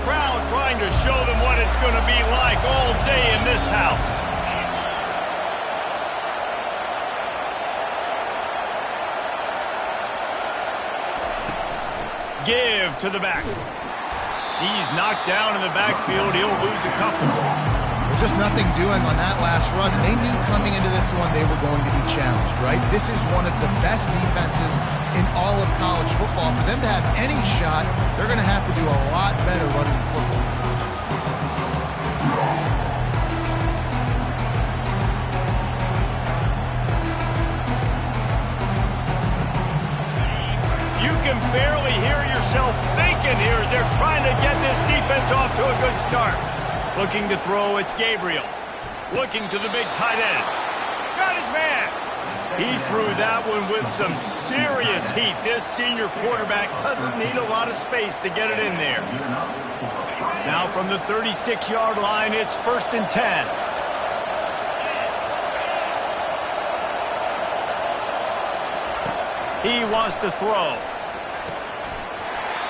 crowd trying to show them what it's going to be like all day in this house. Give to the back. He's knocked down in the backfield. He'll lose a couple. Just nothing doing on that last run. They knew coming into this one they were going to be challenged, right? This is one of the best defenses in all of college football. For them to have any shot, they're going to have to do a lot better running the football. You can barely hear yourself thinking here as they're trying to get this defense off to a good start. Looking to throw, it's Gabriel. Looking to the big tight end. Got his man. He threw that one with some serious heat. This senior quarterback doesn't need a lot of space to get it in there. Now from the 36-yard line, it's 1st and 10. He wants to throw.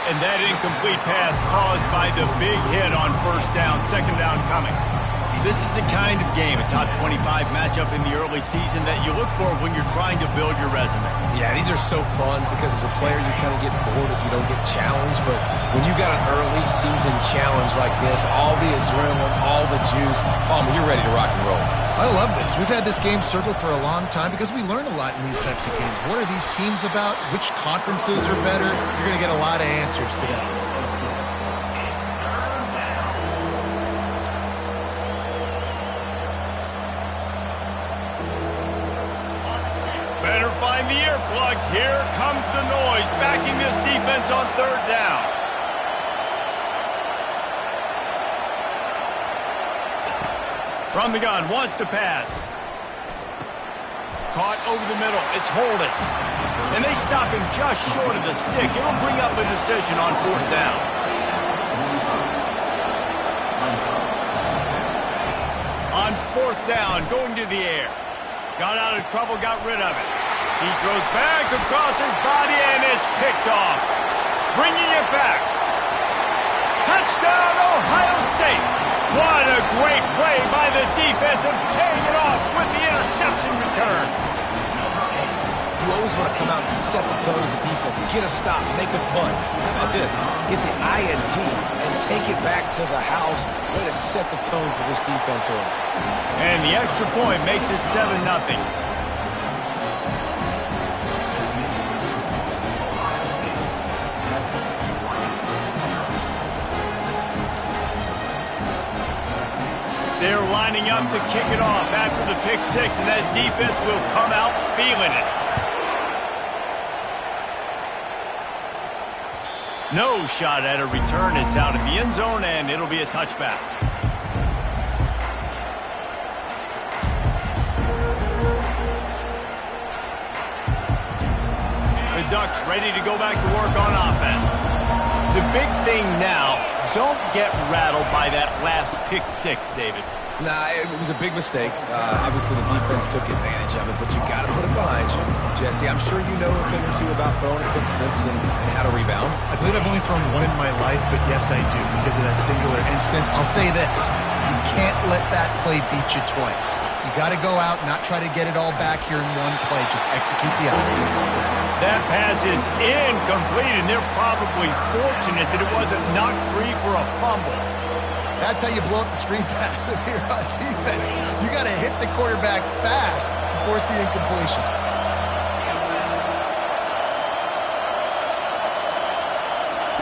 And that incomplete pass caused by the big hit on 1st down, 2nd down coming. This is the kind of game, a top 25 matchup in the early season that you look for when you're trying to build your resume. Yeah, these are so fun because as a player you kind of get bored if you don't get challenged. But when you got an early season challenge like this, all the adrenaline, all the juice, Palmer, you're ready to rock and roll. I love this. We've had this game circled for a long time because we learn a lot in these types of games. What are these teams about? Which conferences are better? You're going to get a lot of answers today. Better find the earplugs. Here comes the noise, backing this defense on 3rd down. From the gun, wants to pass. Caught over the middle. It's holding. And they stop him just short of the stick. It'll bring up a decision on 4th down. On 4th down, going to the air. Got out of trouble, got rid of it. He throws back across his body, and it's picked off. Bringing it back. Touchdown, Ohio State. What a great play by the defense and paying it off with the interception return. You always want to come out and set the tone as a defense. Get a stop, make a punt. How about this? Get the INT and take it back to the house. Way to set the tone for this defense early. And the extra point makes it 7-0. They're lining up to kick it off after the pick 6, and that defense will come out feeling it. No shot at a return. It's out of the end zone, and it'll be a touchback. The Ducks ready to go back to work on offense. The big thing now, don't get rattled by that last pick 6, David. Nah, it was a big mistake. Obviously, the defense took advantage of it, but you got to put it behind you. Jesse, I'm sure you know a thing or two about throwing a pick 6 and how to rebound. I believe I've only thrown one in my life, but yes, I do because of that singular instance. I'll say this. You can't let that play beat you twice. You got to go out, not try to get it all back here in one play. Just execute the offense. That pass is incomplete, and they're probably fortunate that it wasn't knocked free for a fumble. That's how you blow up the screen pass if you're on defense. You got to hit the quarterback fast and force the incompletion.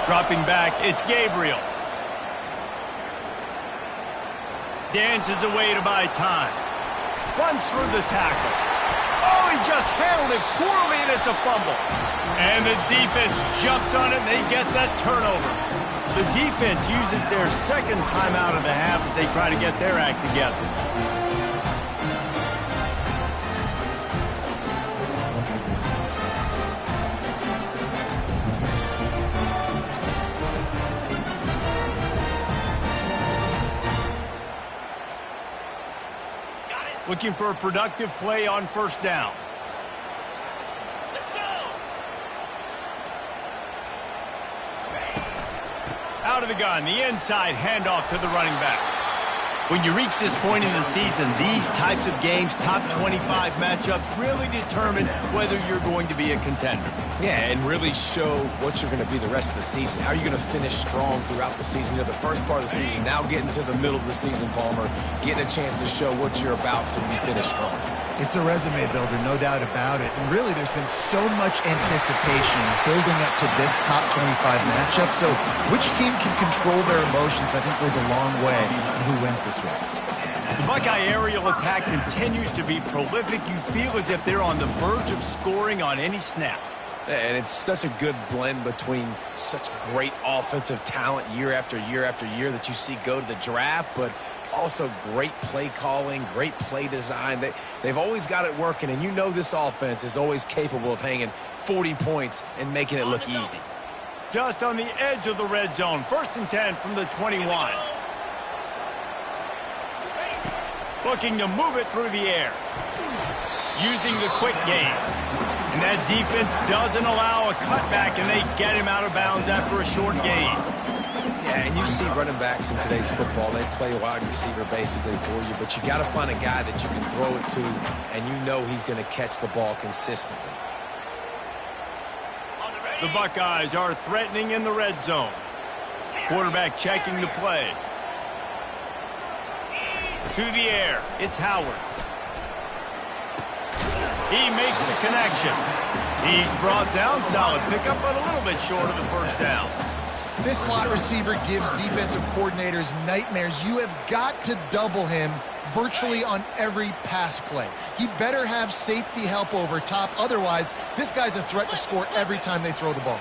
Dropping back, it's Gabriel. Dances away to buy time. Runs through the tackle. Oh, he just handled it poorly, and it's a fumble. And the defense jumps on it, and they get that turnover. The defense uses their 2nd timeout of the half as they try to get their act together. Looking for a productive play on 1st down. Out of the gun, the inside handoff to the running back. When you reach this point in the season, these types of games, top 25 matchups, really determine whether you're going to be a contender. Yeah, and really show what you're going to be the rest of the season. How are you going to finish strong throughout the season? You know, the first part of the season, now getting to the middle of the season, Palmer, getting a chance to show what you're about so you finish strong. It's a resume builder, no doubt about it. And really, there's been so much anticipation building up to this top 25 matchup. So which team can control their emotions, I think, goes a long way in who wins this one. The Buckeye aerial attack continues to be prolific. You feel as if they're on the verge of scoring on any snap. And it's such a good blend between such great offensive talent year after year after year that you see go to the draft, but also great play calling, great play design. They've always got it working, and you know this offense is always capable of hanging 40 points and making it look easy. Just on the edge of the red zone. 1st and 10 from the 21. Looking to move it through the air. Using the quick game. And that defense doesn't allow a cutback, and they get him out of bounds after a short gain. Yeah, and you see running backs in today's football, they play a wide receiver basically for you, but you got to find a guy that you can throw it to, and you know he's going to catch the ball consistently. The Buckeyes are threatening in the red zone. Quarterback checking the play. To the air, it's Howard. He makes the connection. He's brought down, solid pickup, but a little bit short of the first down. This slot receiver gives defensive coordinators nightmares. You have got to double him virtually on every pass play. He better have safety help over top. Otherwise, this guy's a threat to score every time they throw the ball.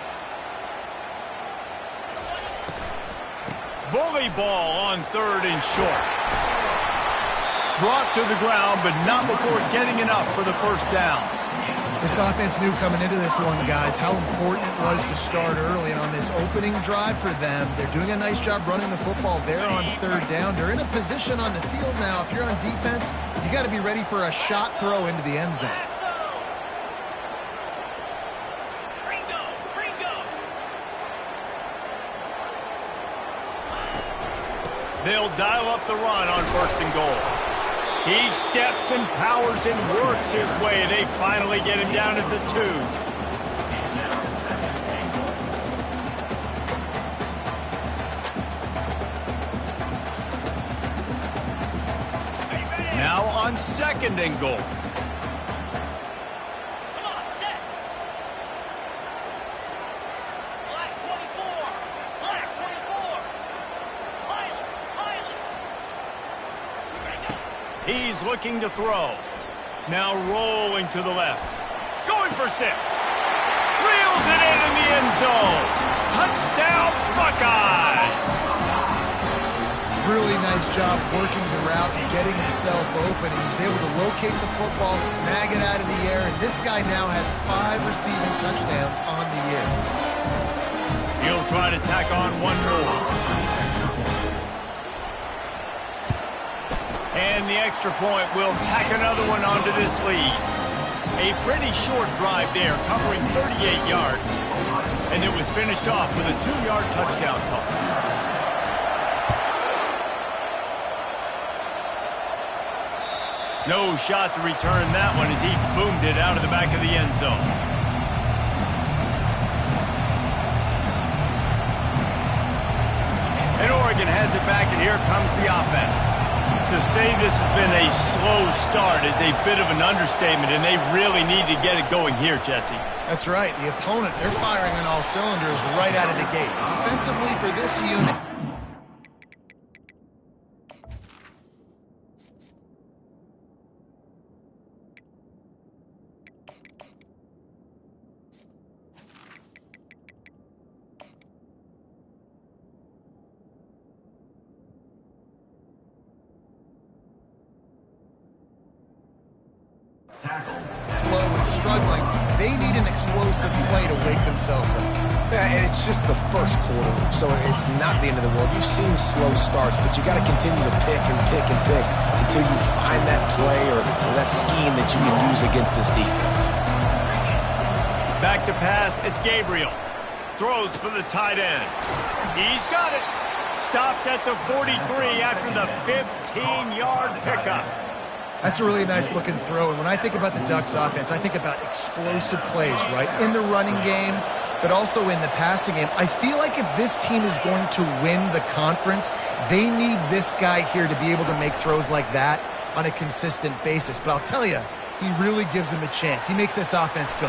Bully ball on 3rd and short. Brought to the ground, but not before getting enough for the first down. This offense knew coming into this one, guys, how important it was to start early. And on this opening drive for them, they're doing a nice job running the football there on 3rd down. They're in a position on the field now. If you're on defense, you got to be ready for a shot throw into the end zone. They'll dial up the run on 1st and goal. He steps and powers and works his way. They finally get him down at the 2. Now on 2nd and goal. He's looking to throw. Now rolling to the left. Going for 6. Reels it in the end zone. Touchdown, Buckeyes! Really nice job working the route and getting himself open. He was able to locate the football, snag it out of the air, and this guy now has 5 receiving touchdowns on the year. He'll try to tack on one more. And the extra point will tack another one onto this lead. A pretty short drive there, covering 38 yards. And it was finished off with a 2-yard touchdown toss. No shot to return that one as he boomed it out of the back of the end zone. And Oregon has it back, and here comes the offense. To say this has been a slow start is a bit of an understatement, and they really need to get it going here, Jesse. That's right. The opponent, they're firing on all cylinders right out of the gate. Offensively for this unit. Slow and struggling. They need an explosive play to wake themselves up. Yeah, and it's just the first quarter, so it's not the end of the world. You've seen slow starts, but you got to continue to pick and pick and pick until you find that play or that scheme that you can use against this defense. Back to pass, it's Gabriel. Throws for the tight end. He's got it. Stopped at the 43 after the 15-yard pickup. That's a really nice looking throw. And when I think about the Ducks offense, I think about explosive plays, right? In the running game, but also in the passing game. I feel like if this team is going to win the conference, they need this guy here to be able to make throws like that on a consistent basis. But I'll tell you, he really gives him a chance. He makes this offense go.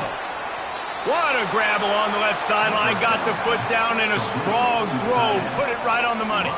What a grab along the left sideline. Got the foot down in a strong throw. Put it right on the money.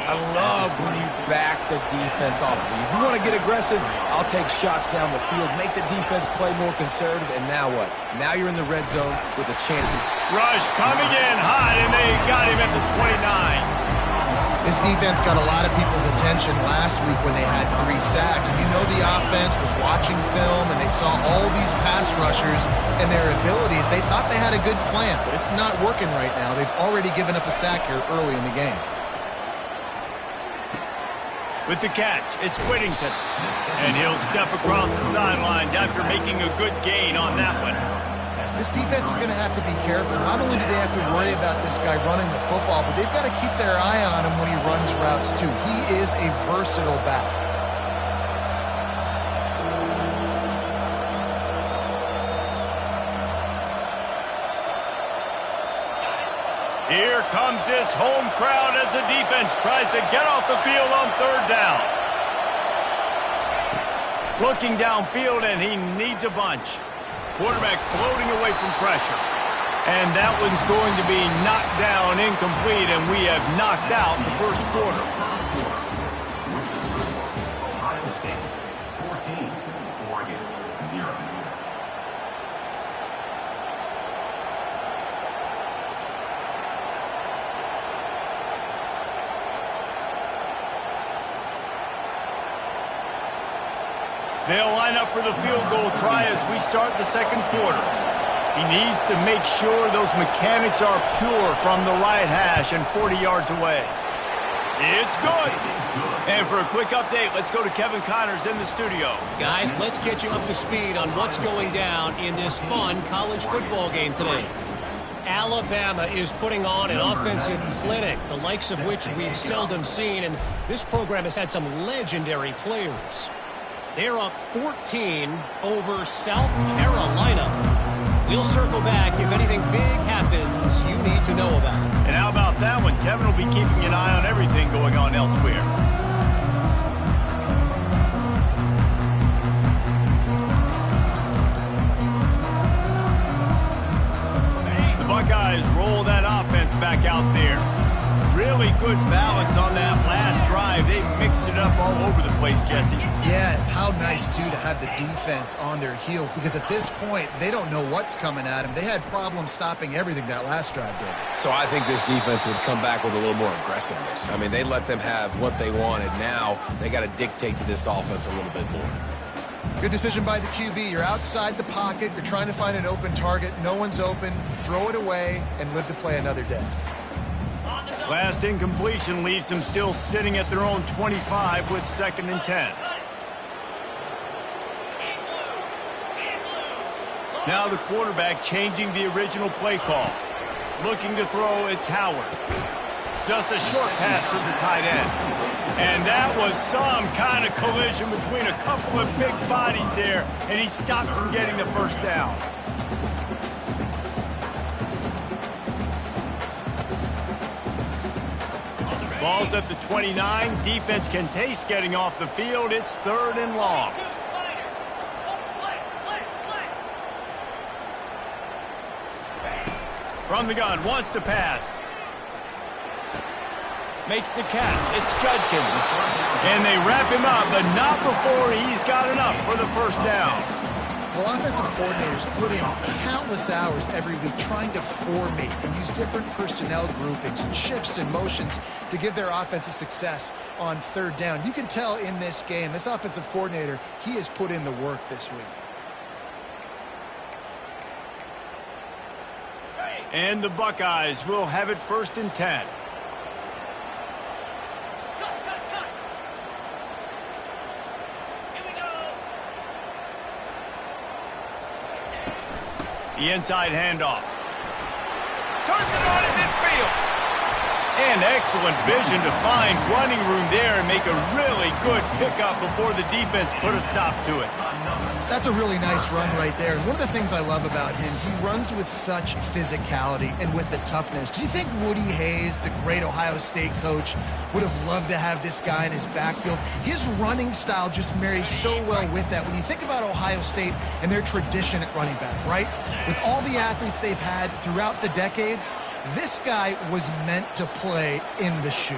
I love when you back the defense off of you. If you want to get aggressive, I'll take shots down the field, make the defense play more conservative, and now what? Now you're in the red zone with a chance to... Rush coming in hot, and they got him at the 29. This defense got a lot of people's attention last week when they had 3 sacks. You know the offense was watching film, and they saw all these pass rushers and their abilities. They thought they had a good plan, but it's not working right now. They've already given up a sack here early in the game. With the catch, it's Whittington. And he'll step across the sidelines after making a good gain on that one. This defense is going to have to be careful. Not only do they have to worry about this guy running the football, but they've got to keep their eye on him when he runs routes too. He is a versatile back. Here comes this home crowd as the defense tries to get off the field on 3rd down. Looking downfield, and he needs a bunch. Quarterback floating away from pressure. And that one's going to be knocked down incomplete, and we have knocked out the first quarter. Ohio State, 14, Oregon, 0. They'll line up for the field goal try as we start the second quarter. He needs to make sure those mechanics are pure from the right hash and 40 yards away. It's good. And for a quick update, let's go to Kevin Connors in the studio. Guys, let's get you up to speed on what's going down in this fun college football game today. Alabama is putting on an offensive clinic, the likes of which we've seldom seen, and this program has had some legendary players. They're up 14 over South Carolina. We'll circle back if anything big happens you need to know about. And how about that one? Kevin will be keeping an eye on everything going on elsewhere. The Buckeyes roll that offense back out there. Really good balance on that last drive. They mixed it up all over the place, Jesse. Yeah, and how nice, too, to have the defense on their heels, because at this point, they don't know what's coming at them. They had problems stopping everything that last drive did. So I think this defense would come back with a little more aggressiveness. I mean, they let them have what they wanted. Now they got to dictate to this offense a little bit more. Good decision by the QB. You're outside the pocket. You're trying to find an open target. No one's open. Throw it away and live to play another day. Last incompletion leaves them still sitting at their own 25 with 2nd and 10. Now the quarterback changing the original play call. Looking to throw, it's Howard. Just a short pass to the tight end. And that was some kind of collision between a couple of big bodies there, and he stopped from getting the first down. Ball's at the 29. Defense can taste getting off the field. It's 3rd and long. From the gun, wants to pass. Makes the catch. It's Judkins. And they wrap him up, but not before he's got enough for the first down. Well, offensive coordinators put in countless hours every week trying to formate and use different personnel groupings and shifts and motions to give their offensive success on 3rd down. You can tell in this game, this offensive coordinator, he has put in the work this week. And the Buckeyes will have it 1st and 10. The inside handoff. Turns it on in midfield. Man, excellent vision to find running room there and make a really good pickup before the defense put a stop to it. That's a really nice run right there. And one of the things I love about him, he runs with such physicality and with the toughness. Do you think Woody Hayes, the great Ohio State coach, would have loved to have this guy in his backfield? His running style just marries so well with that. When you think about Ohio State and their tradition at running back, right? With all the athletes they've had throughout the decades, this guy was meant to play in the shoe.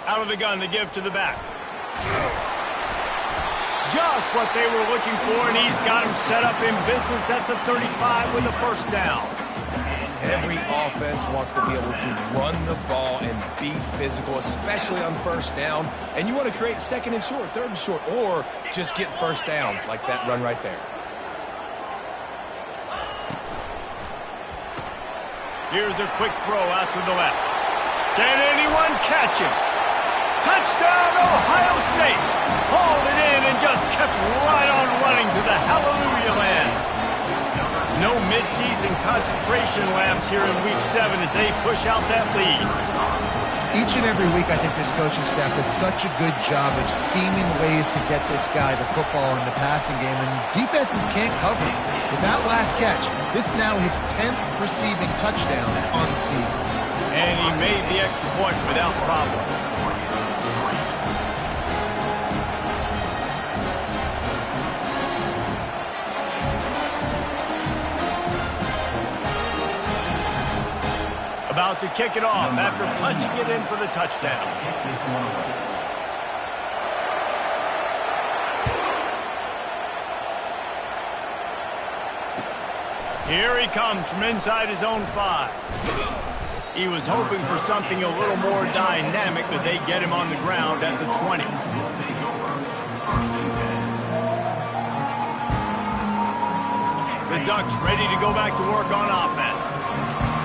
Out of the gun to give to the back. Just what they were looking for, and he's got him set up in business at the 35 with a first down. Every offense wants to be able to run the ball and be physical, especially on first down. And you want to create second and short, third and short, or just get first downs like that run right there. Here's a quick throw out to the left. Can anyone catch him? Touchdown, Ohio State! Hauled it in and just kept right on running to the hallelujah land. No midseason concentration laps here in Week 7 as they push out that lead. Each and every week, I think this coaching staff does such a good job of scheming ways to get this guy the football in the passing game, and defenses can't cover him. With that last catch, this is now his 10th receiving touchdown on the season. And he made the extra point without problem. About to kick it off after punching it in for the touchdown. Here he comes from inside his own 5. He was hoping for something a little more dynamic, but they get him on the ground at the 20. The Ducks ready to go back to work on offense.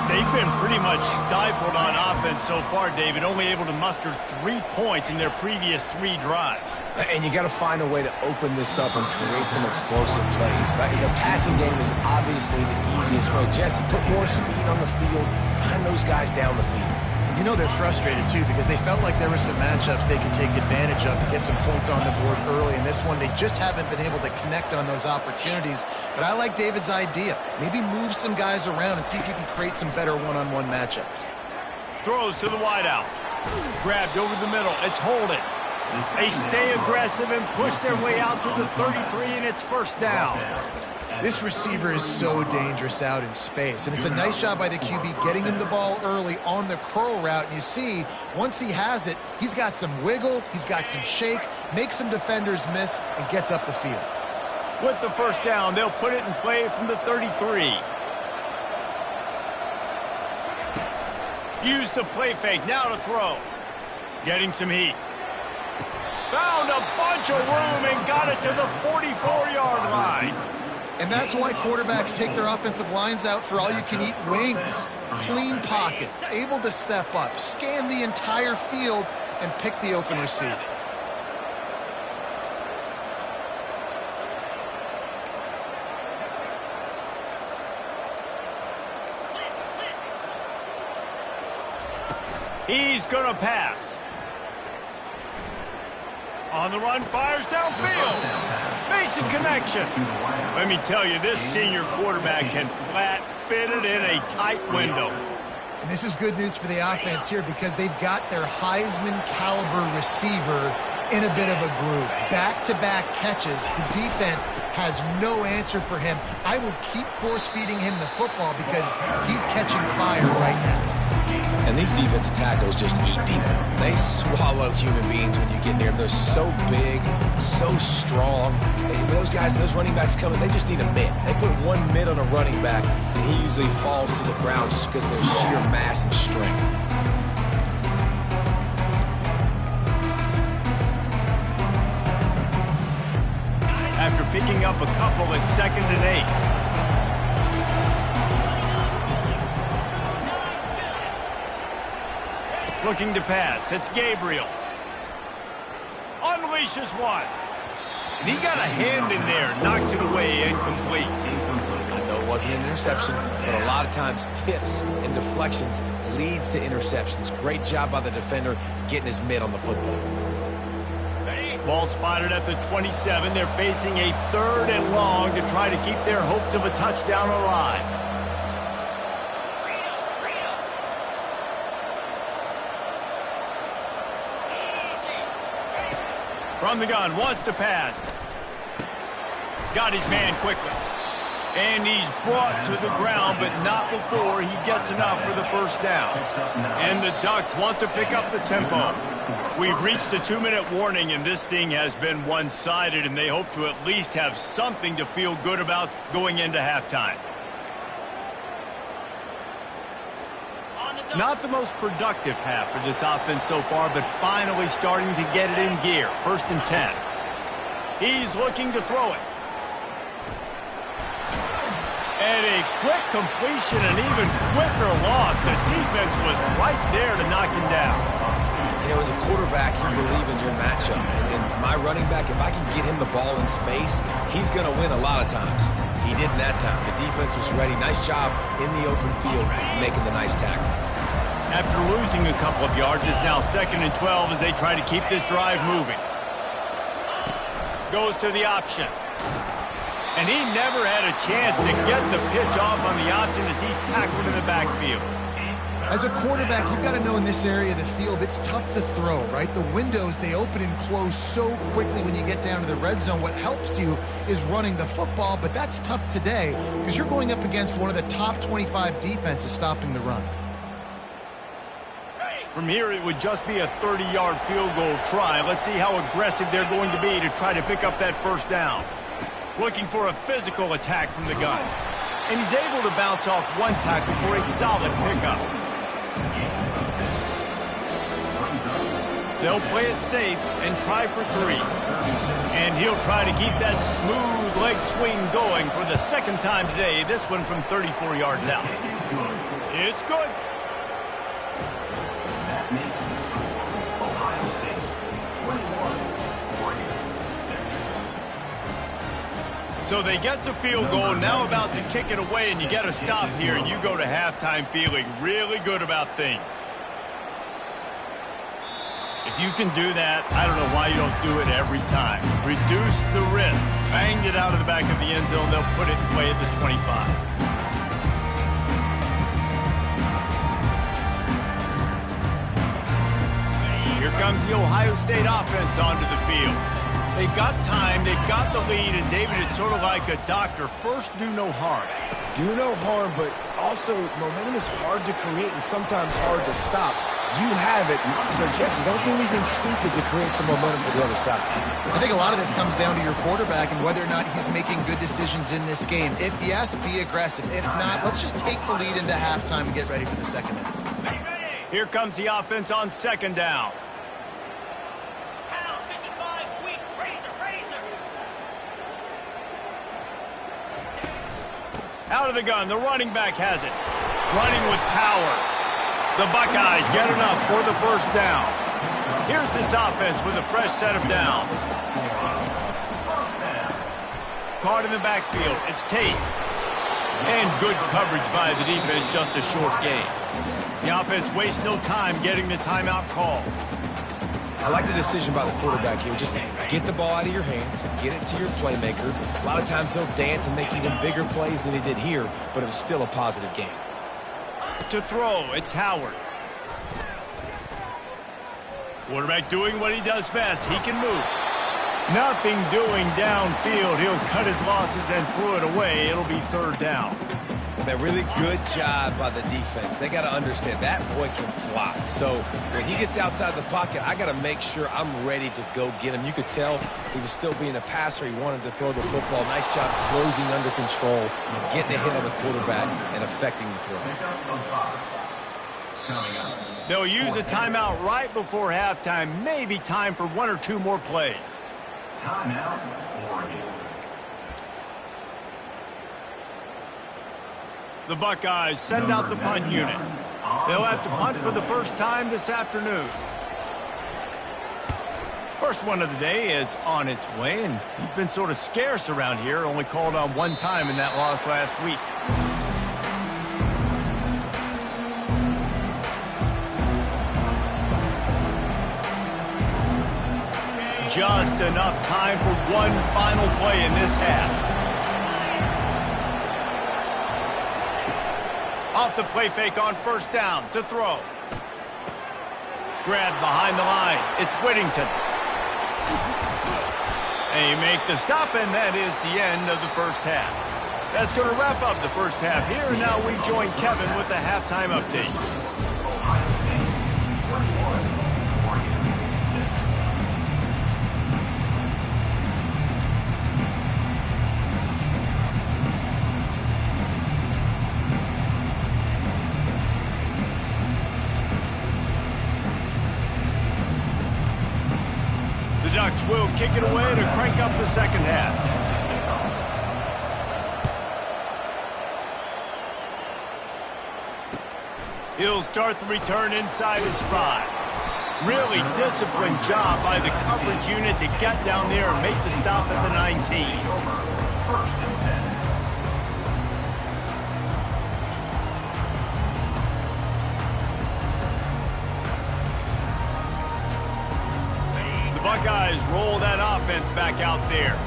They've been pretty much stifled on offense so far, David, only able to muster 3 points in their previous 3 drives. And you got to find a way to open this up and create some explosive plays. The passing game is obviously the easiest way. Jesse, put more speed on the field, find those guys down the field. You know they're frustrated, too, because they felt like there were some matchups they could take advantage of to get some points on the board early. In this one, they just haven't been able to connect on those opportunities. But I like David's idea. Maybe move some guys around and see if you can create some better one-on-one matchups. Throws to the wideout. Grabbed over the middle. It's Holden. They stay aggressive and push their way out to the 33, and it's first down. This receiver is so dangerous out in space, and it's a nice job by the QB getting him the ball early on the curl route. And you see, once he has it, he's got some wiggle, he's got some shake, makes some defenders miss, and gets up the field. With the first down, they'll put it in play from the 33. Use the play fake, now to throw. Getting some heat. Found a bunch of room and got it to the 44-yard line. And that's why quarterbacks take their offensive lines out for all-you-can-eat wings. Clean pocket, able to step up, scan the entire field, and pick the open receiver. He's going to pass. On the run, fires downfield. Makes a connection. Let me tell you, this senior quarterback can flat fit it in a tight window. And this is good news for the offense here because they've got their Heisman-caliber receiver in a bit of a groove. Back-to-back catches. The defense has no answer for him. I will keep force-feeding him the football because he's catching fire right now. And these defensive tackles just eat people. They swallow human beings when you get near them. They're so big, so strong. Those guys, those running backs coming, they just need a mitt. They put one mitt on a running back, and he usually falls to the ground just because of their sheer mass and strength. After picking up a couple at 2nd and 8. Looking to pass. It's Gabriel. Unleashes one. And he got a hand in there. Knocks it away. Incomplete. No wasn't an interception, but a lot of times tips and deflections leads to interceptions. Great job by the defender getting his mitt on the football. Ball spotted at the 27. They're facing a 3rd and long to try to keep their hopes of a touchdown alive. From the gun, wants to pass. Got his man quickly. And he's brought to the ground, but not before he gets enough for the first down. And the Ducks want to pick up the tempo. We've reached the 2-minute warning, and this thing has been one-sided, and they hope to at least have something to feel good about going into halftime. Not the most productive half for this offense so far, but finally starting to get it in gear. 1st and 10. He's looking to throw it. And a quick completion, an even quicker loss. The defense was right there to knock him down. You know, as a quarterback, you believe in your matchup. And my running back, if I can get him the ball in space, he's going to win a lot of times. He did in that time. The defense was ready. Nice job in the open field, making the nice tackle. After losing a couple of yards, it's now 2nd and 12 as they try to keep this drive moving. Goes to the option. And he never had a chance to get the pitch off on the option as he's tackled in the backfield. As a quarterback, you've got to know in this area of the field, it's tough to throw, right? The windows, they open and close so quickly when you get down to the red zone. What helps you is running the football, but that's tough today because you're going up against one of the top 25 defenses stopping the run. From here, it would just be a 30-yard field goal try. Let's see how aggressive they're going to be to try to pick up that first down. Looking for a physical attack from the gun. And he's able to bounce off one tackle for a solid pickup. They'll play it safe and try for 3. And he'll try to keep that smooth leg swing going for the 2nd time today. This one from 34 yards out. It's good. That makes the score Ohio State 21, Oregon 6. So they get the field goal, now about to kick it away, and you get a stop here, and you go to halftime feeling really good about things. If you can do that, I don't know why you don't do it every time. Reduce the risk. Banged it out of the back of the end zone. They'll put it in play at the 25. Here comes the Ohio State offense onto the field. They got time, they got the lead, and David, it's sort of like a doctor. First, do no harm. Do no harm, but also momentum is hard to create and sometimes hard to stop. You have it. So, Jesse, don't do anything stupid to create some momentum for the other side. I think a lot of this comes down to your quarterback and whether or not he's making good decisions in this game. If yes, be aggressive. If not, let's just take the lead into halftime and get ready for the 2nd half. Here comes the offense on 2nd down. Out of the gun, the running back has it. Running with power. The Buckeyes get enough for the first down. Here's this offense with a fresh set of downs. Caught in the backfield, it's Tate. And good coverage by the defense, just a short gain. The offense wastes no time getting the timeout call. I like the decision by the quarterback here. Just get the ball out of your hands, get it to your playmaker. A lot of times they'll dance and make even bigger plays than he did here, but it was still a positive game. To throw, it's Howard. Quarterback doing what he does best. He can move. Nothing doing downfield. He'll cut his losses and throw it away. It'll be 3rd down. A really good job by the defense. They got to understand that boy can fly. So when he gets outside the pocket, I got to make sure I'm ready to go get him. You could tell he was still being a passer. He wanted to throw the football. Nice job closing under control, getting a hit on the quarterback, and affecting the throw. They'll use a timeout right before halftime. Maybe time for 1 or 2 more plays. Timeout, Oregon. The Buckeyes send out the punt unit. They'll have to punt for the first time this afternoon. First one of the day is on its way, and he's been sort of scarce around here, only called on one time in that loss last week. Just enough time for one final play in this half. Off the play fake on first down to throw. Grabbed behind the line. It's Whittington. They make the stop, and that is the end of the first half. That's going to wrap up the first half here. And now we join Kevin with the halftime update. Ohio State 21, Oregon 6. The Ducks will kick it away to crank up the second half. He'll start the return inside his 5. Really disciplined job by the coverage unit to get down there and make the stop at the 19. First and 10. The Buckeyes roll that offense back out there.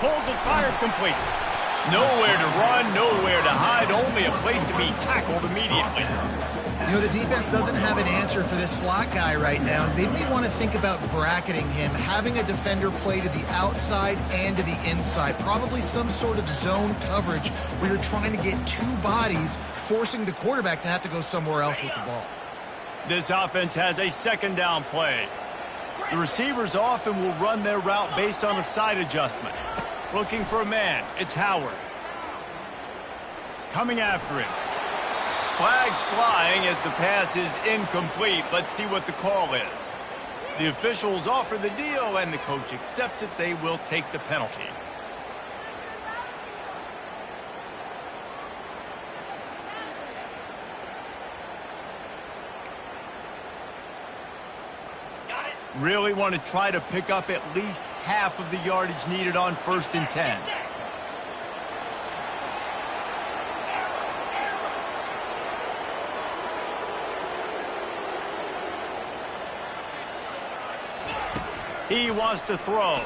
Pulls it, fired complete. Nowhere to run, nowhere to hide, only a place to be tackled immediately. You know, the defense doesn't have an answer for this slot guy right now. They may want to think about bracketing him, having a defender play to the outside and to the inside. Probably some sort of zone coverage where you're trying to get two bodies, forcing the quarterback to have to go somewhere else with the ball. This offense has a second down play. The receivers often will run their route based on a side adjustment. Looking for a man, it's Howard. Coming after him. Flags flying as the pass is incomplete. Let's see what the call is. The officials offer the deal and the coach accepts it. They will take the penalty. Really want to try to pick up at least half of the yardage needed on first and 10. He wants to throw.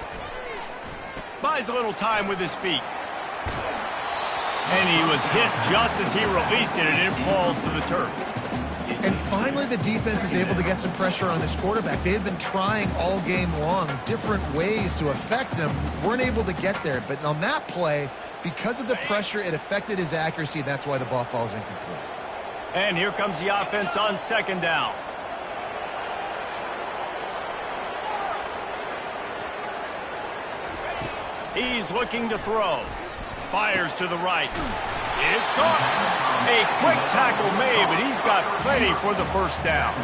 Buys a little time with his feet. And he was hit just as he released it, and it falls to the turf. And finally, the defense is able to get some pressure on this quarterback. They had been trying all game long different ways to affect him. Weren't able to get there. But on that play, because of the pressure, it affected his accuracy, and that's why the ball falls incomplete. And here comes the offense on second down. He's looking to throw. Fires to the right. It's caught. A quick tackle made, but he's got plenty for the first down.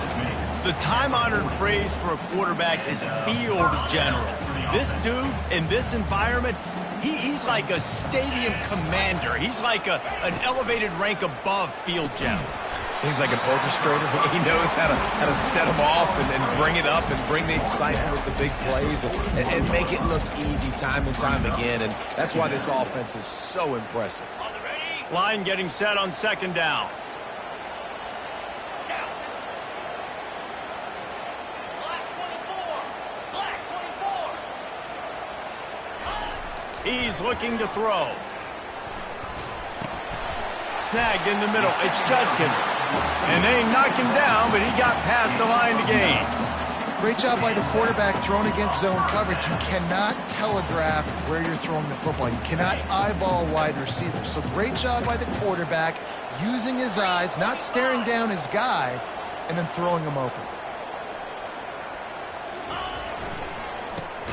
The time-honored phrase for a quarterback is field general. This dude, in this environment, he's like a stadium commander. He's like an elevated rank above field general. He's like an orchestrator. He knows how to set them off and then bring it up and bring the excitement with the big plays and make it look easy time and time again. And that's why this offense is so impressive. Line getting set on second down. He's looking to throw. Snagged in the middle. It's Judkins. And they knock him down, but he got past the line to gain. Great job by the quarterback thrown against zone coverage. You cannot telegraph where you're throwing the football. You cannot eyeball wide receivers. So great job by the quarterback using his eyes, not staring down his guy, and then throwing him open.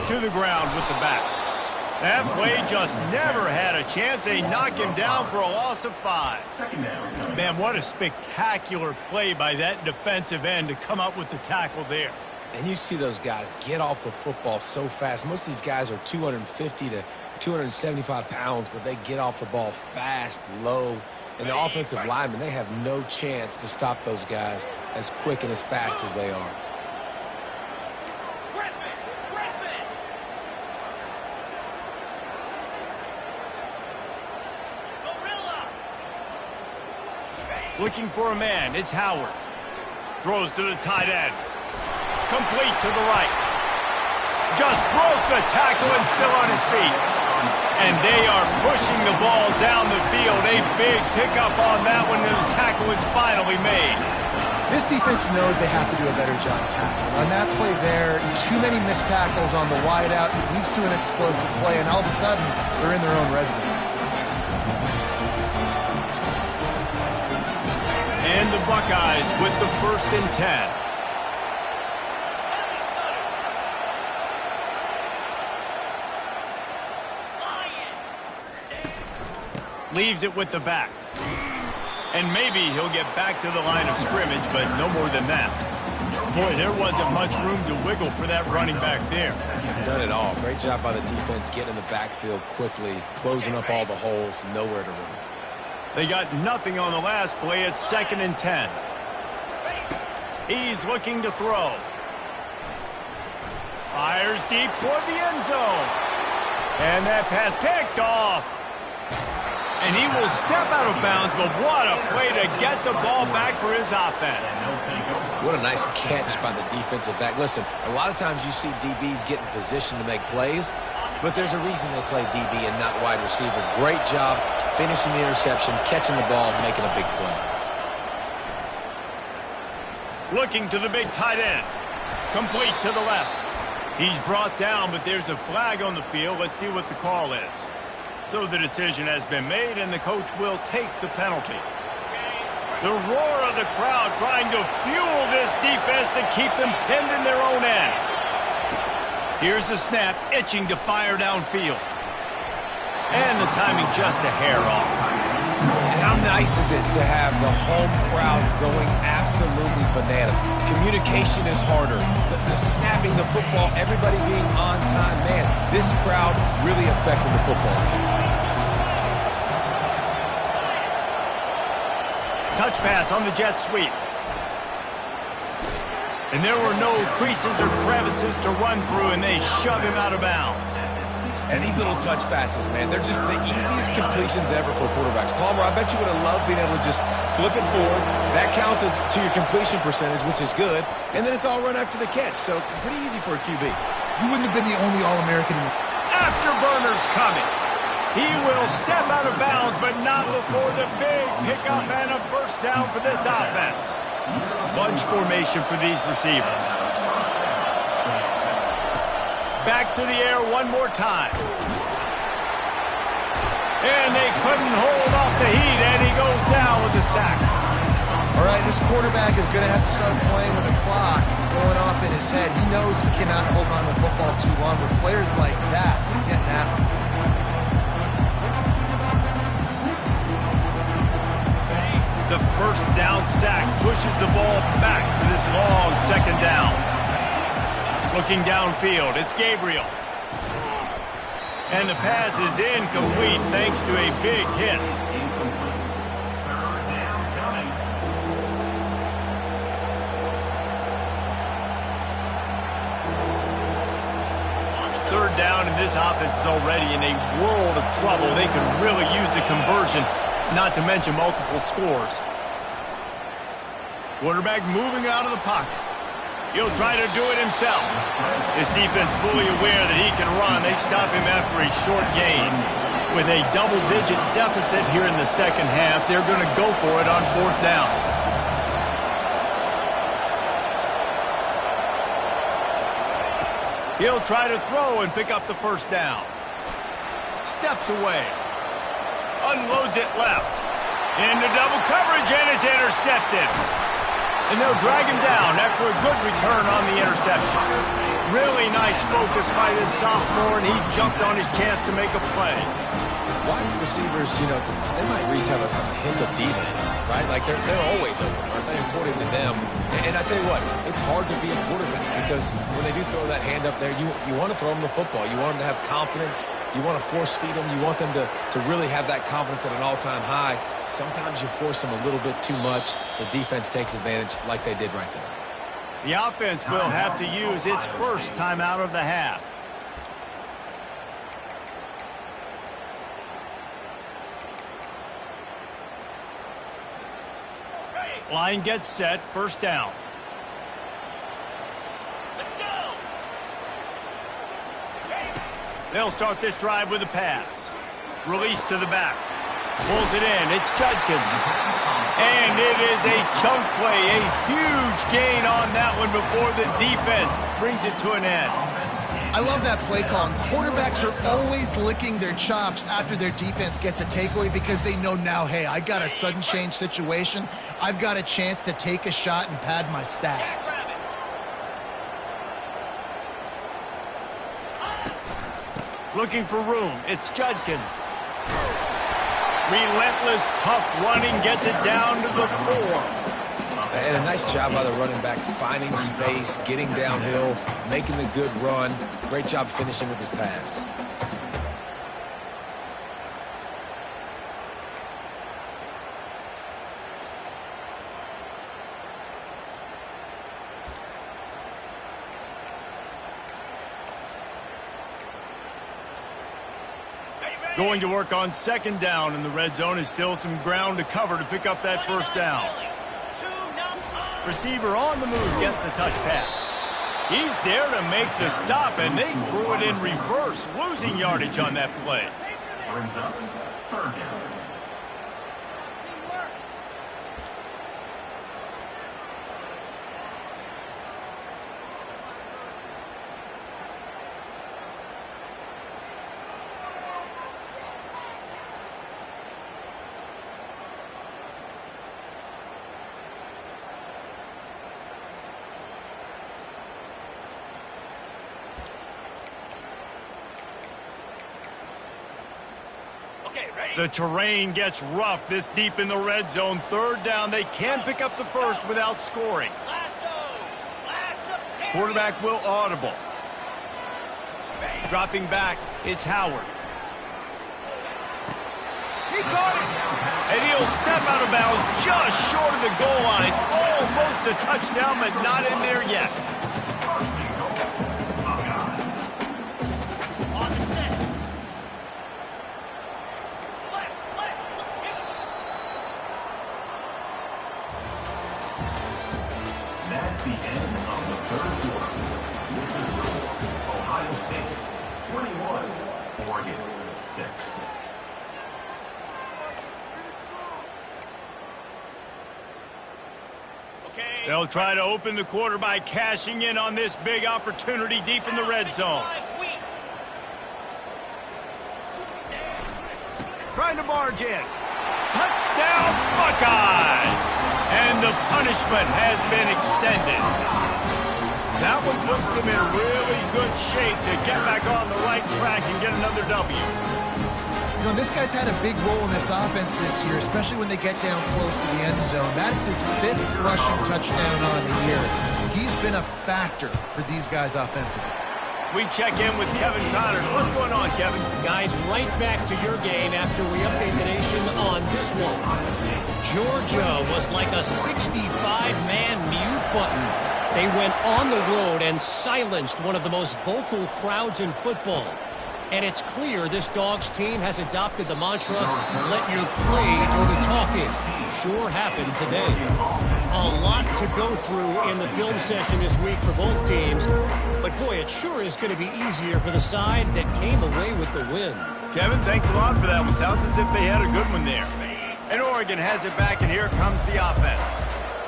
To the ground with the back. That play just never had a chance. They knock him down for a loss of 5. Man, what a spectacular play by that defensive end to come up with the tackle there. And you see those guys get off the football so fast. Most of these guys are 250 to 275 pounds, but they get off the ball fast, low. And the offensive linemen, they have no chance to stop those guys as quick and as fast as they are. Looking for a man, it's Howard. Throws to the tight end. Complete to the right. Just broke the tackle and still on his feet. And they are pushing the ball down the field. A big pickup on that one, and the tackle is finally made. This defense knows they have to do a better job tackling. On that play there, too many missed tackles on the wide out. It leads to an explosive play, and all of a sudden, they're in their own red zone. And the Buckeyes with the 1st and 10. Leaves it with the back. And maybe he'll get back to the line of scrimmage, but no more than that. Boy, there wasn't much room to wiggle for that running back there. None at all. Great job by the defense getting in the backfield quickly, closing up all the holes, nowhere to run. They got nothing on the last play. It's 2nd and 10. He's looking to throw. Fires deep toward the end zone. And that pass picked off. And he will step out of bounds, but what a play to get the ball back for his offense. What a nice catch by the defensive back. Listen, a lot of times you see DBs get in position to make plays, but there's a reason they play DB and not wide receiver. Great job finishing the interception, catching the ball, making a big play. Looking to the big tight end. Complete to the left. He's brought down, but there's a flag on the field. Let's see what the call is. So the decision has been made, and the coach will take the penalty. The roar of the crowd trying to fuel this defense to keep them pinned in their own end. Here's the snap, itching to fire downfield. And the timing just a hair off. And how nice is it to have the home crowd going absolutely bananas? Communication is harder. The snapping the football, everybody being on time. Man, this crowd really affected the football game. Touch pass on the jet sweep. And there were no creases or crevices to run through, and they shove him out of bounds. And these little touch passes, man, they're just the easiest completions ever for quarterbacks. Palmer, I bet you would have loved being able to just flip it forward. That counts as to your completion percentage, which is good. And then it's all run after the catch, so pretty easy for a QB. You wouldn't have been the only All-American in the... Afterburner's coming. He will step out of bounds, but not before the big pickup and a 1st down for this offense. Bunch formation for these receivers. Back to the air one more time. And they couldn't hold off the heat, and he goes down with the sack. All right, this quarterback is going to have to start playing with a clock going off in his head. He knows he cannot hold on to the football too long, but players like that are getting after him. The 1st down sack pushes the ball back for this long 2nd down. Looking downfield, it's Gabriel. And the pass is incomplete thanks to a big hit. Third down, and this offense is already in a world of trouble. They could really use a conversion, not to mention multiple scores. Quarterback moving out of the pocket. He'll try to do it himself. His defense fully aware that he can run. They stop him after a short gain. With a double-digit deficit here in the 2nd half, they're going to go for it on 4th down. He'll try to throw and pick up the 1st down. Steps away. Unloads it left. Into double coverage, and it's intercepted. And they'll drag him down after a good return on the interception. Really nice focus by this sophomore, and he jumped on his chance to make a play. wide receivers, you know, they might at least have a hint of diva in them, right? Like they're always open, aren't they, according to them? And I tell you what, it's hard to be a quarterback because when they do throw that hand up there, you want to throw them the football. You want them to have confidence. You want to force feed them. You want them to really have that confidence at an all-time high. Sometimes you force them a little bit too much. The defense takes advantage like they did right there. The offense will have to use its first timeout of the half. Line gets set, first down. Let's go. They'll start this drive with a pass. Release to the back. Pulls it in. It's Judkins. And it is a chunk play. A huge gain on that one before the defense brings it to an end. I love that play call. And quarterbacks are always licking their chops after their defense gets a takeaway because they know now, hey, I got a sudden change situation. I've got a chance to take a shot and pad my stats. Looking for room. It's Judkins. Relentless, tough running gets it down to the 4. And a nice job by the running back, finding space, getting downhill, making the good run. Great job finishing with his pads. Going to work on second down, and the red zone is still some ground to cover to pick up that first down. Receiver on the move gets the touch pass. He's there to make the stop, and they threw it in reverse, losing yardage on that play. Brings up third down. The terrain gets rough this deep in the red zone. Third down, they can pick up the first without scoring. Quarterback will audible. Dropping back, it's Howard. He caught it. And he'll step out of bounds just short of the goal line. Almost a touchdown, but not in there yet. That's the end of the third quarter. With the score, Ohio State 21, Oregon 6. They'll try to open the quarter by cashing in on this big opportunity deep in the red zone. Trying to barge in. Touchdown, Buckeyes! And the punishment has been extended. That one puts them in really good shape to get back on the right track and get another W. You know, this guy's had a big role in this offense this year, especially when they get down close to the end zone. That's his 5th rushing touchdown on the year. He's been a factor for these guys offensively. We check in with Kevin Connors. What's going on, Kevin? Guys, right back to your game after we update the nation on this one. Georgia was like a 65-man mute button. They went on the road and silenced one of the most vocal crowds in football. And it's clear this Dogs team has adopted the mantra, let your play do the talking. Sure happened today. A lot to go through in the film session this week for both teams. But boy, it sure is going to be easier for the side that came away with the win. Kevin, thanks a lot for that one. Sounds as if they had a good one there. And Oregon has it back, and here comes the offense.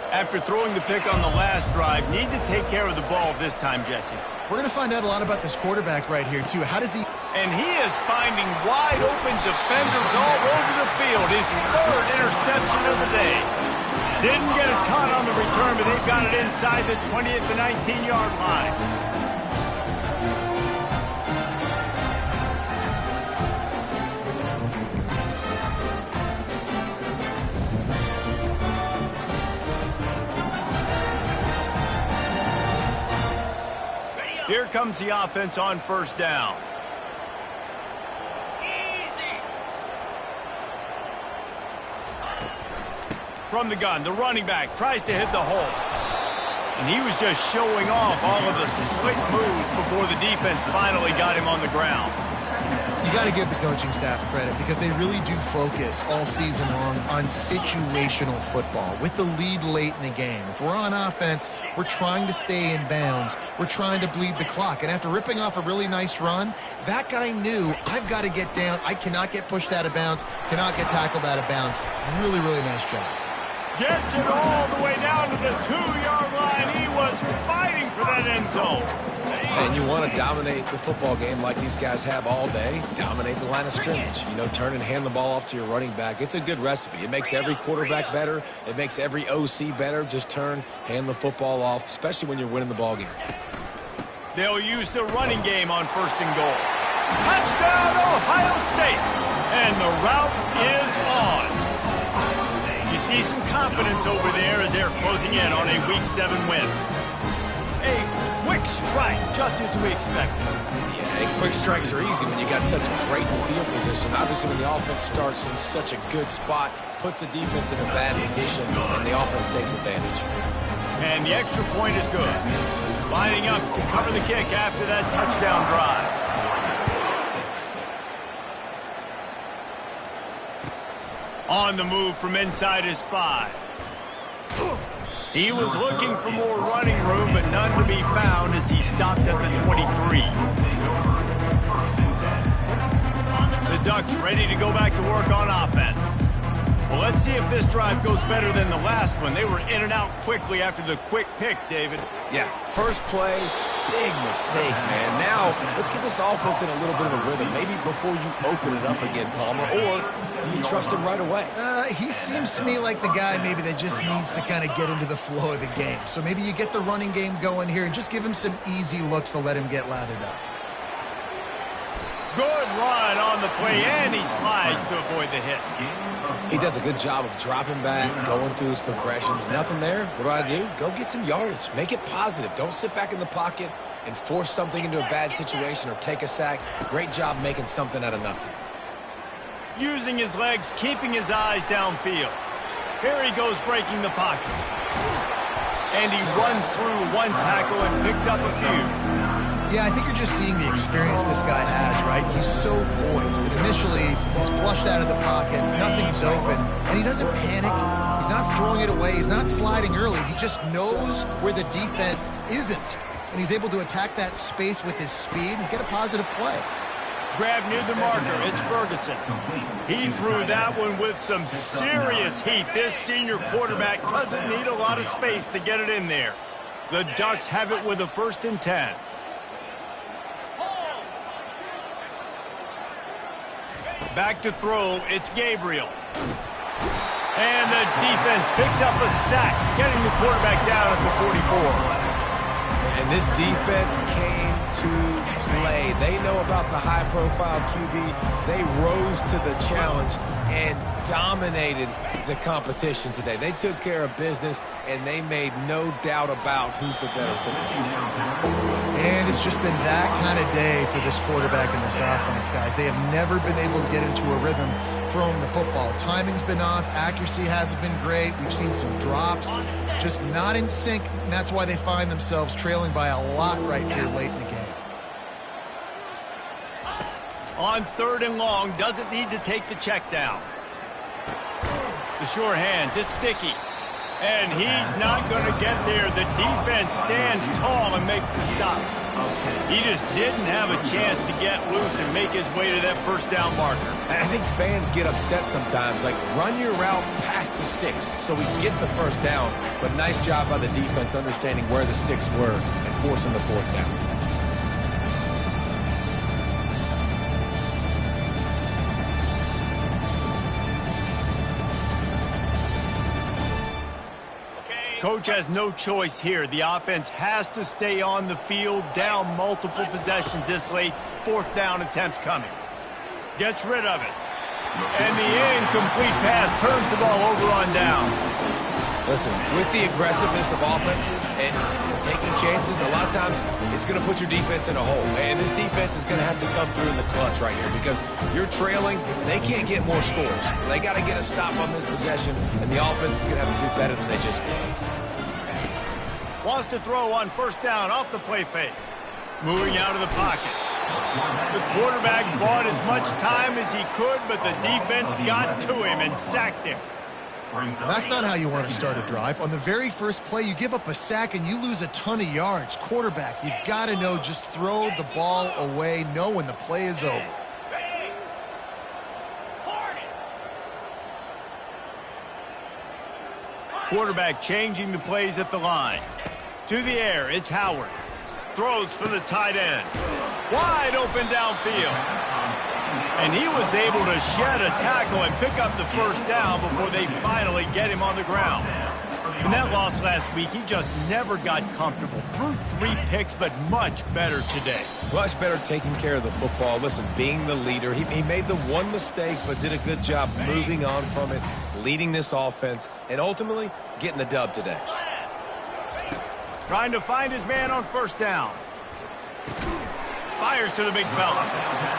After throwing the pick on the last drive, need to take care of the ball this time, Jesse. We're going to find out a lot about this quarterback right here, too. How does he... And he is finding wide-open defenders all over the field. His 3rd interception of the day. Didn't get a ton on the return, but they've got it inside the 20 at the 19-yard line. Here comes the offense on first down. From the gun, the running back tries to hit the hole. And he was just showing off all of the slick moves before the defense finally got him on the ground. You got to give the coaching staff credit because they really do focus all season long on situational football with the lead late in the game. If we're on offense, we're trying to stay in bounds. We're trying to bleed the clock. And after ripping off a really nice run, that guy knew, I've got to get down. I cannot get pushed out of bounds, cannot get tackled out of bounds. Really, really nice job. Gets it all the way down to the 2-yard line. He was fighting for that end zone. And you want to dominate the football game like these guys have all day. Dominate the line of scrimmage. You know, turn and hand the ball off to your running back. It's a good recipe. It makes every quarterback better. It makes every OC better. Just turn, hand the football off, especially when you're winning the ball game. They'll use the running game on first and goal. Touchdown, Ohio State. And the route is on. You see some confidence over there as they're closing in on a Week 7 win. A quick strike, just as we expected. Yeah, quick strikes are easy when you got such great field position. Obviously, when the offense starts in such a good spot, puts the defense in a bad position, and the offense takes advantage. And the extra point is good. Lining up to cover the kick after that touchdown drive. On the move from inside his 5. He was looking for more running room, but none to be found as he stopped at the 23. The Ducks ready to go back to work on offense. Well, let's see if this drive goes better than the last one. They were in and out quickly after the quick pick, David. Yeah, first play, big mistake, man. Now, let's get this offense in a little bit of a rhythm. Maybe before you open it up again, Palmer, or do you trust him right away? He seems to me like the guy maybe that just needs to kind of get into the flow of the game. So maybe you get the running game going here and just give him some easy looks to let him get lathered up. Good run on the play, and he slides to avoid the hit. He does a good job of dropping back, going through his progressions. Nothing there. What do? Go get some yardage. Make it positive. Don't sit back in the pocket and force something into a bad situation or take a sack. Great job making something out of nothing. Using his legs, keeping his eyes downfield. Here he goes breaking the pocket. And he runs through one tackle and picks up a few. Yeah, I think you're just seeing the experience this guy has, right? He's so poised that initially he's flushed out of the pocket, nothing's open, and he doesn't panic. He's not throwing it away. He's not sliding early. He just knows where the defense isn't, and he's able to attack that space with his speed and get a positive play. Grab near the marker. It's Ferguson. He threw that one with some serious heat. This senior quarterback doesn't need a lot of space to get it in there. The Ducks have it with a 1st and 10. Back to throw, it's Gabriel. And the defense picks up a sack, getting the quarterback down at the 44. And this defense came to play. They know about the high-profile QB. They rose to the challenge and dominated the competition today. They took care of business, and they made no doubt about who's the better football team. And it's just been that kind of day for this quarterback and this offense, guys. They have never been able to get into a rhythm throwing the football. Timing's been off. Accuracy hasn't been great. We've seen some drops. Just not in sync, and that's why they find themselves trailing by a lot right here late in the game. On 3rd and long, doesn't need to take the check down. The sure hands, it's Sticky. And he's not going to get there. The defense stands tall and makes the stop. He just didn't have a chance to get loose and make his way to that 1st down marker. I think fans get upset sometimes. Like, run your route past the sticks so we get the 1st down. But nice job by the defense understanding where the sticks were and forcing the 4th down. Coach has no choice here. The offense has to stay on the field, down multiple possessions this late. 4th down attempt coming. Gets rid of it. And the incomplete pass turns the ball over on down. Listen, with the aggressiveness of offenses and taking chances, is a lot of times it's going to put your defense in a hole. And this defense is going to have to come through in the clutch right here because you're trailing. They can't get more scores. They got to get a stop on this possession, and the offense is going to have to do better than they just did. Wants to throw on first down off the play fake. Moving out of the pocket. The quarterback bought as much time as he could, but the defense got to him and sacked him. That's not how you want to start a drive. On the very first play, you give up a sack and you lose a ton of yards. Quarterback, you've got to know, just throw the ball away, know when the play is over. Quarterback changing the plays at the line. To the air, it's Howard. Throws for the tight end. Wide open downfield. And he was able to shed a tackle and pick up the first down before they finally get him on the ground. In that loss last week, he just never got comfortable. Threw 3 picks, but much better today. Much better taking care of the football. Listen, being the leader, he made the one mistake, but did a good job moving on from it, leading this offense, and ultimately getting the dub today. Trying to find his man on first down. Fires to the big fella.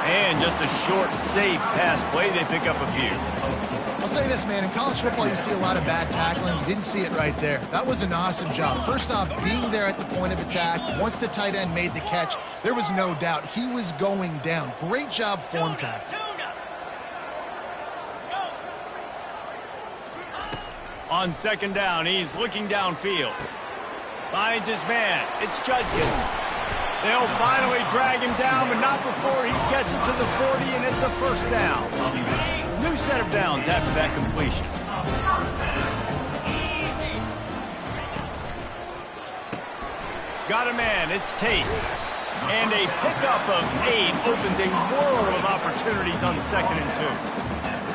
And just a short, safe pass play. They pick up a few. I'll say this, man. In college football, you see a lot of bad tackling. You didn't see it right there. That was an awesome job. First off, being there at the point of attack. Once the tight end made the catch, there was no doubt he was going down. Great job form tackle. On second down, he's looking downfield. Finds his man. It's Judkins. They'll finally drag him down, but not before he gets it to the 40, and it's a first down. New set of downs after that completion. Got a man. It's Tate. And a pickup of 8 opens a world of opportunities on 2nd and 2.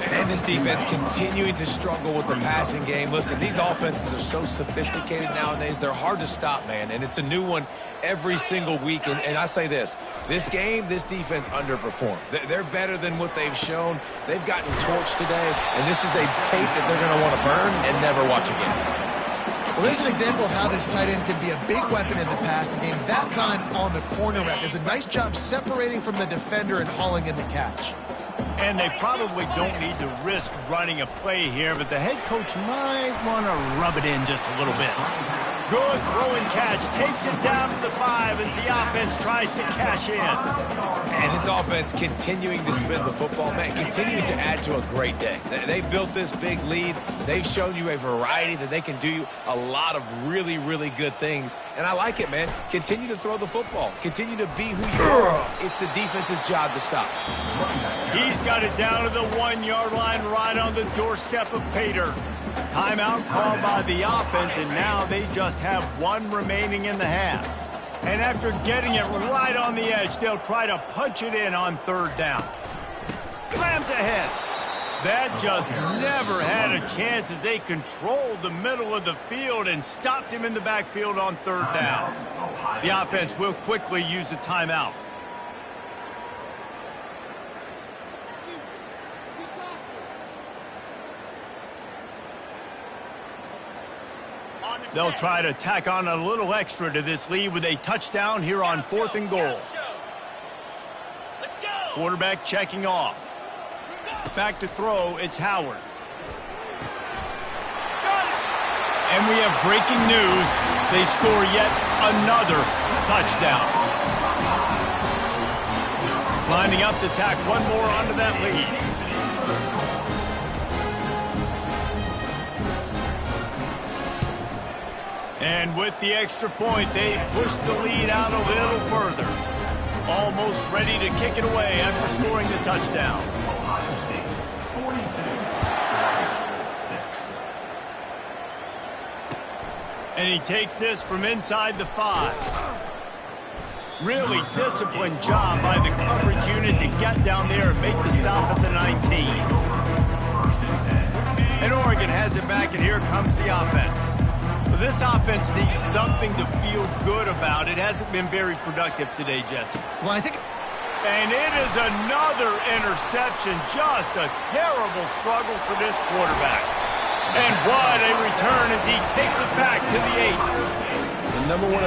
And this defense continuing to struggle with the passing game. Listen, these offenses are so sophisticated nowadays. They're hard to stop, man. And it's a new one every single week. And I say this game, this defense underperformed. They're better than what they've shown. They've gotten torched today. And this is a tape that they're going to want to burn and never watch again. Well, there's an example of how this tight end can be a big weapon in the passing game. That time on the cornerback does a nice job separating from the defender and hauling in the catch. And they probably don't need to risk running a play here, but the head coach might want to rub it in just a little bit. Good throw and catch. Takes it down to the 5 as the offense tries to cash in. And this offense continuing to spin the football, man, continuing to add to a great day. They built this big lead. They've shown you a variety that they can do a lot of really, really good things. And I like it, man. Continue to throw the football. Continue to be who you are. It's the defense's job to stop. He's got it down to the 1-yard line right on the doorstep of Pater. Timeout called by the offense, and now they just have 1 remaining in the half. And after getting it right on the edge, they'll try to punch it in on 3rd down. Slams ahead. That just never had a chance as they controlled the middle of the field and stopped him in the backfield on 3rd down. The offense will quickly use a timeout. They'll try to tack on a little extra to this lead with a touchdown here on 4th and goal. Quarterback checking off. Back to throw, it's Howard. And we have breaking news. They score yet another touchdown. Lining up to tack 1 more onto that lead. And with the extra point, they push the lead out a little further. Almost ready to kick it away after scoring the touchdown. Ohio State, 42, And he takes this from inside the 5. Really disciplined job by the coverage unit to get down there and make the stop at the 19. And Oregon has it back, and here comes the offense. This offense needs something to feel good about. It hasn't been very productive today, Jesse. Well, I think... And it is another interception. Just a terrible struggle for this quarterback. And what a return as he takes it back to the 8. The number 1